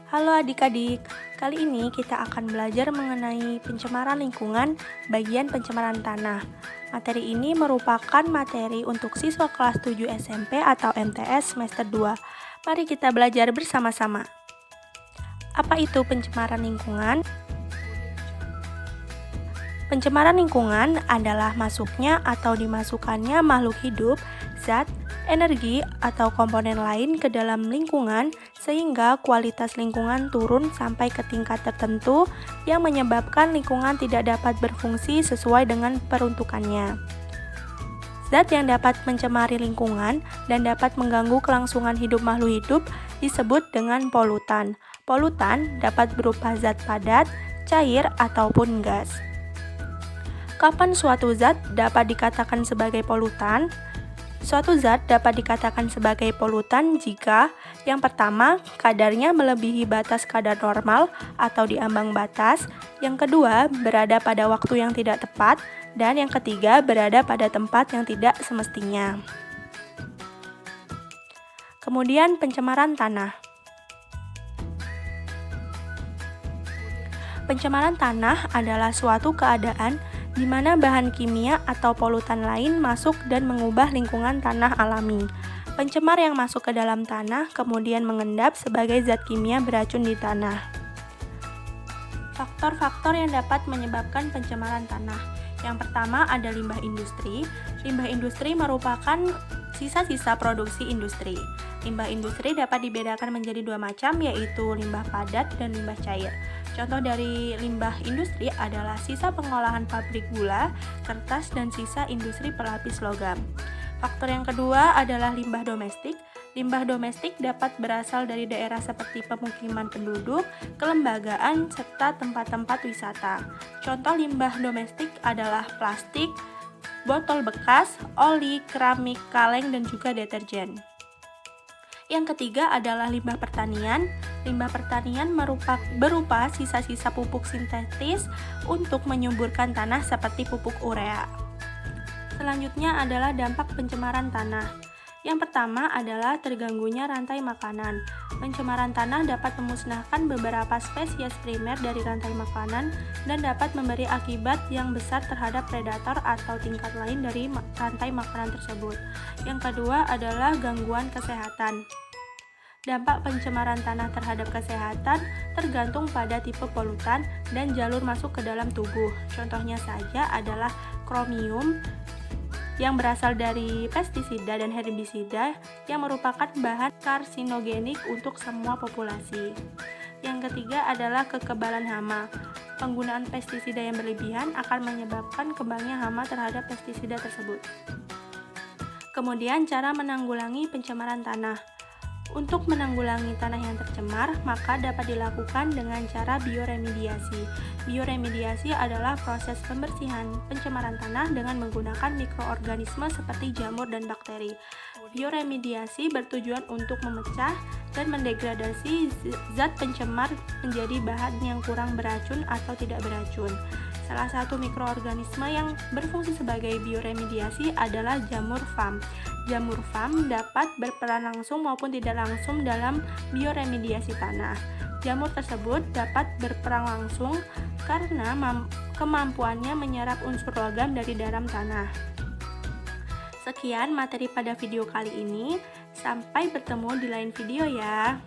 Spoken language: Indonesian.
Halo adik-adik, kali ini kita akan belajar mengenai pencemaran lingkungan bagian pencemaran tanah. Materi ini merupakan materi untuk siswa kelas 7 SMP atau MTS semester 2. Mari kita belajar bersama-sama. Apa itu pencemaran lingkungan? Pencemaran lingkungan adalah masuknya atau dimasukkannya makhluk hidup, zat, energi, atau komponen lain ke dalam lingkungan sehingga kualitas lingkungan turun sampai ke tingkat tertentu yang menyebabkan lingkungan tidak dapat berfungsi sesuai dengan peruntukannya. Zat yang dapat mencemari lingkungan dan dapat mengganggu kelangsungan hidup makhluk hidup disebut dengan polutan. Polutan dapat berupa zat padat, cair, ataupun gas. Kapan suatu zat dapat dikatakan sebagai polutan? Suatu zat dapat dikatakan sebagai polutan jika yang pertama, kadarnya melebihi batas kadar normal atau di ambang batas, yang kedua, berada pada waktu yang tidak tepat, dan yang ketiga, berada pada tempat yang tidak semestinya. Kemudian pencemaran tanah. Pencemaran tanah adalah suatu keadaan di mana bahan kimia atau polutan lain masuk dan mengubah lingkungan tanah alami. Pencemar yang masuk ke dalam tanah kemudian mengendap sebagai zat kimia beracun di tanah. Faktor-faktor yang dapat menyebabkan pencemaran tanah. Yang pertama ada limbah industri. Limbah industri merupakan sisa-sisa produksi industri. Limbah industri dapat dibedakan menjadi dua macam, yaitu limbah padat dan limbah cair. Contoh dari limbah industri adalah sisa pengolahan pabrik gula, kertas, dan sisa industri pelapis logam. Faktor yang kedua adalah limbah domestik. Limbah domestik dapat berasal dari daerah seperti pemukiman penduduk, kelembagaan, serta tempat-tempat wisata. Contoh limbah domestik adalah plastik, botol bekas, oli, keramik, kaleng, dan juga deterjen. Yang ketiga adalah limbah pertanian. Limbah pertanian berupa sisa-sisa pupuk sintetis untuk menyuburkan tanah seperti pupuk urea. Selanjutnya adalah dampak pencemaran tanah. Yang pertama adalah terganggunya rantai makanan. Pencemaran tanah dapat memusnahkan beberapa spesies primer dari rantai makanan dan dapat memberi akibat yang besar terhadap predator atau tingkat lain dari rantai makanan tersebut. Yang kedua adalah gangguan kesehatan. Dampak pencemaran tanah terhadap kesehatan tergantung pada tipe polutan dan jalur masuk ke dalam tubuh. Contohnya saja adalah kromium yang berasal dari pestisida dan herbisida yang merupakan bahan karsinogenik untuk semua populasi. Yang ketiga adalah kekebalan hama. Penggunaan pestisida yang berlebihan akan menyebabkan kembangnya hama terhadap pestisida tersebut. Kemudian cara menanggulangi pencemaran tanah. Untuk menanggulangi tanah yang tercemar, maka dapat dilakukan dengan cara bioremediasi. Bioremediasi adalah proses pembersihan pencemaran tanah dengan menggunakan mikroorganisme seperti jamur dan bakteri. Bioremediasi bertujuan untuk memecah dan mendegradasi zat pencemar menjadi bahan yang kurang beracun atau tidak beracun. Salah satu mikroorganisme yang berfungsi sebagai bioremediasi adalah jamur FAM. Jamur FAM dapat berperan langsung maupun tidak langsung dalam bioremediasi tanah. Jamur tersebut dapat berperan langsung karena kemampuannya menyerap unsur logam dari dalam tanah. Sekian materi pada video kali ini. Sampai bertemu di lain video ya.